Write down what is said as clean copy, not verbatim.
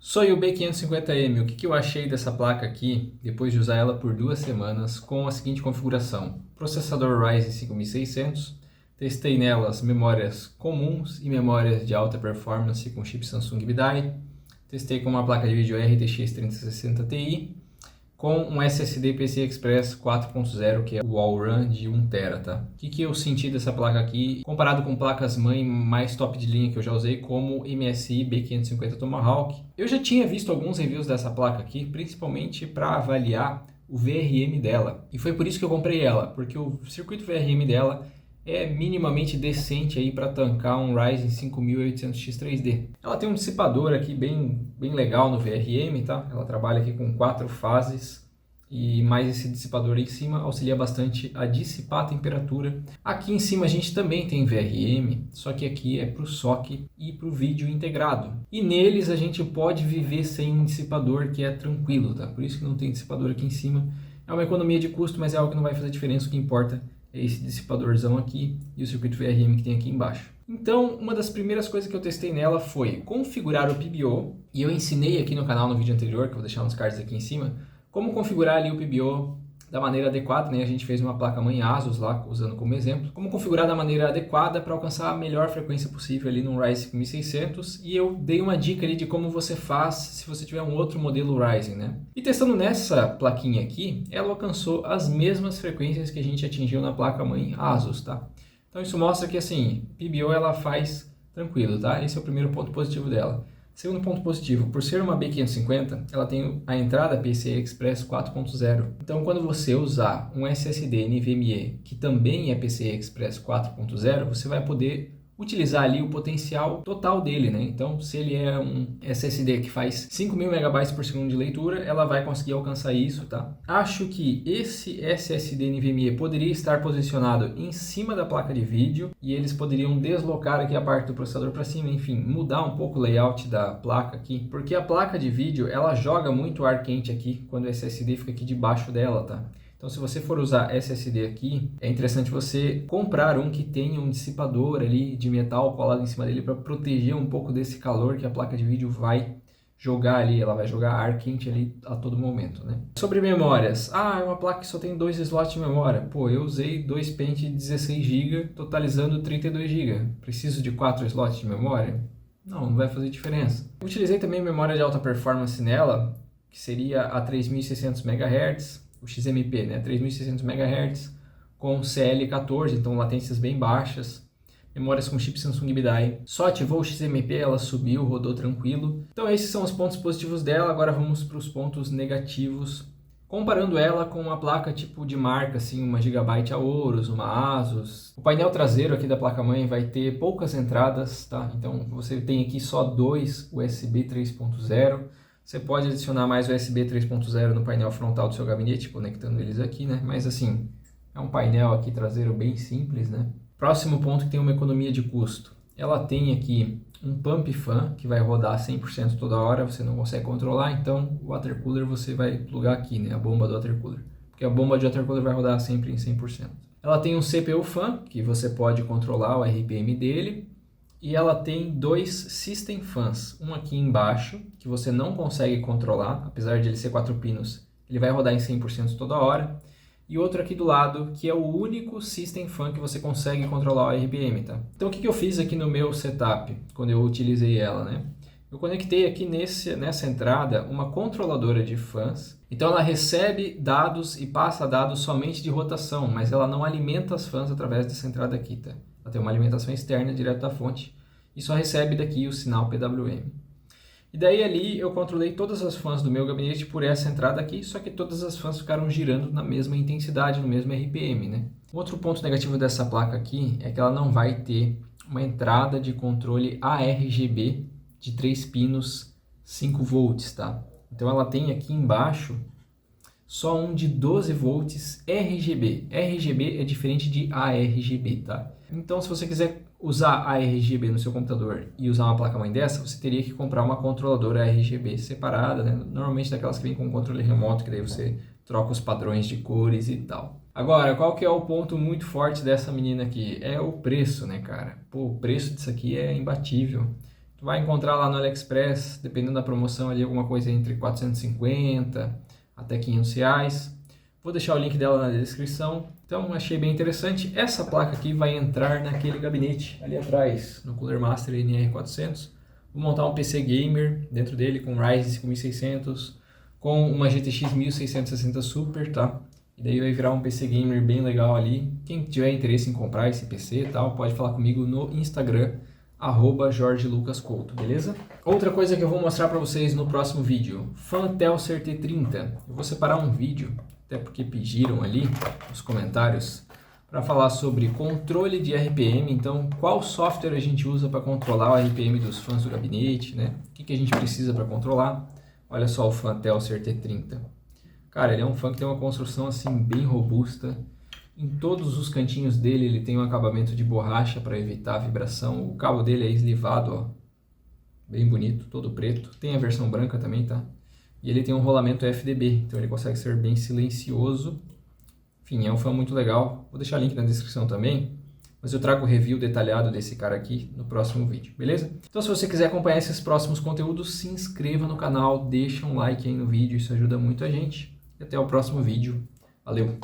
Sou o B550M. O que eu achei dessa placa aqui, depois de usar ela por 2 semanas, com a seguinte configuração. Processador Ryzen 5600, testei nelas memórias comuns e memórias de alta performance com chip Samsung BDI, testei com uma placa de vídeo RTX 3060 Ti, com um SSD PCI Express 4.0, que é o All-RAM de 1TB, tá? O que eu senti dessa placa aqui, comparado com placas-mãe mais top de linha que eu já usei, como MSI B550 Tomahawk. Eu já tinha visto alguns reviews dessa placa aqui, principalmente para avaliar o VRM dela. E foi por isso que eu comprei ela, porque o circuito VRM dela é minimamente decente aí para tancar um Ryzen 5800X 3D. Ela tem um dissipador aqui bem legal no VRM, tá? Ela trabalha aqui com 4 fases e mais esse dissipador aí em cima auxilia bastante a dissipar a temperatura. Aqui em cima a gente também tem VRM, só que aqui é para o SoC e para o vídeo integrado. E neles a gente pode viver sem um dissipador, que é tranquilo, tá? Por isso que não tem dissipador aqui em cima. É uma economia de custo, mas é algo que não vai fazer diferença. O que importa é esse dissipadorzão aqui e o circuito VRM que tem aqui embaixo. Então, uma das primeiras coisas que eu testei nela foi configurar o PBO, e eu ensinei aqui no canal no vídeo anterior, que eu vou deixar uns cards aqui em cima, como configurar ali o PBO da maneira adequada, né? A gente fez uma placa-mãe Asus lá, usando como exemplo, como configurar da maneira adequada para alcançar a melhor frequência possível ali no Ryzen 5600, e eu dei uma dica ali de como você faz se você tiver um outro modelo Ryzen, né? E testando nessa plaquinha aqui, ela alcançou as mesmas frequências que a gente atingiu na placa-mãe Asus, tá? Então isso mostra que assim, PBO ela faz tranquilo, tá? Esse é o primeiro ponto positivo dela. Segundo ponto positivo, por ser uma B550, ela tem a entrada PCI Express 4.0. Então, quando você usar um SSD NVMe que também é PCI Express 4.0, você vai poder utilizar ali o potencial total dele, né? Então, se ele é um SSD que faz 5.000 MB por segundo de leitura, ela vai conseguir alcançar isso, tá? Acho que esse SSD NVMe poderia estar posicionado em cima da placa de vídeo e eles poderiam deslocar aqui a parte do processador para cima, enfim, mudar um pouco o layout da placa aqui, porque a placa de vídeo, ela joga muito ar quente aqui quando o SSD fica aqui debaixo dela, tá? Então, se você for usar SSD aqui, é interessante você comprar um que tenha um dissipador ali de metal colado em cima dele para proteger um pouco desse calor que a placa de vídeo vai jogar ali, ela vai jogar ar quente ali a todo momento, né? Sobre memórias, é uma placa que só tem 2 slots de memória. Pô, eu usei 2 pentes de 16 GB, totalizando 32 GB. Preciso de 4 slots de memória? Não vai fazer diferença. Eu utilizei também memória de alta performance nela, que seria a 3600 MHz, o XMP, né, 3600 MHz com CL14, então latências bem baixas, memórias com chip Samsung BDI. Só ativou o XMP, ela subiu, rodou tranquilo. Então esses são os pontos positivos dela. Agora vamos para os pontos negativos, comparando ela com uma placa tipo de marca, assim, uma Gigabyte Aorus, uma Asus. O painel traseiro aqui da placa-mãe vai ter poucas entradas, tá? Então você tem aqui só 2 USB 3.0. Você pode adicionar mais USB 3.0 no painel frontal do seu gabinete, conectando eles aqui, né? Mas assim, é um painel aqui traseiro bem simples, né? Próximo ponto que tem uma economia de custo. Ela tem aqui um pump fan que vai rodar 100% toda hora, você não consegue controlar, então o water cooler você vai plugar aqui, né? A bomba do water cooler. Porque a bomba de water cooler vai rodar sempre em 100%. Ela tem um CPU fan, que você pode controlar o RPM dele. E ela tem 2 System Fans, um aqui embaixo, que você não consegue controlar, apesar de ele ser 4 pinos, ele vai rodar em 100% toda hora, e outro aqui do lado, que é o único System Fan que você consegue controlar o RPM, tá? Então o que eu fiz aqui no meu setup, quando eu utilizei ela, né? Eu conectei aqui nessa entrada uma controladora de fãs, então ela recebe dados e passa dados somente de rotação, mas ela não alimenta as fãs através dessa entrada aqui, tá? Ela tem uma alimentação externa direto da fonte e só recebe daqui o sinal PWM. E daí ali eu controlei todas as fãs do meu gabinete por essa entrada aqui, só que todas as fãs ficaram girando na mesma intensidade, no mesmo RPM, né? Outro ponto negativo dessa placa aqui é que ela não vai ter uma entrada de controle ARGB de 3 pinos 5 volts, tá? Então ela tem aqui embaixo só um de 12 volts RGB. RGB é diferente de ARGB, tá? Então, se você quiser usar ARGB no seu computador e usar uma placa-mãe dessa, você teria que comprar uma controladora RGB separada, né? Normalmente daquelas que vem com controle remoto, que daí você troca os padrões de cores e tal. Agora, qual que é o ponto muito forte dessa menina aqui? É o preço, né, cara? Pô, o preço disso aqui é imbatível. Tu vai encontrar lá no AliExpress, dependendo da promoção ali, alguma coisa entre 450 até 500 reais. Vou deixar o link dela na descrição. Então, achei bem interessante. Essa placa aqui vai entrar naquele gabinete ali atrás, no Cooler Master NR400. Vou montar um PC Gamer dentro dele com Ryzen 5600, com uma GTX 1660 Super, tá? E daí vai virar um PC Gamer bem legal ali. Quem tiver interesse em comprar esse PC e tal, pode falar comigo no Instagram, @jorgelucascouto, beleza? Outra coisa que eu vou mostrar para vocês no próximo vídeo, Fantelcer T30. Eu vou separar um vídeo, até porque pediram ali nos comentários, para falar sobre controle de RPM. Então, qual software a gente usa para controlar o RPM dos fãs do gabinete, né? O que a gente precisa para controlar? Olha só o Fantelcer T30. Cara, ele é um fã que tem uma construção assim bem robusta. Em todos os cantinhos dele ele tem um acabamento de borracha para evitar a vibração. O cabo dele é eslivado, ó, bem bonito, todo preto. Tem a versão branca também, tá? E ele tem um rolamento FDB, então ele consegue ser bem silencioso. Enfim, é um fã muito legal. Vou deixar o link na descrição também, mas eu trago o review detalhado desse cara aqui no próximo vídeo, beleza? Então se você quiser acompanhar esses próximos conteúdos, se inscreva no canal, deixa um like aí no vídeo, isso ajuda muito a gente. E até o próximo vídeo. Valeu!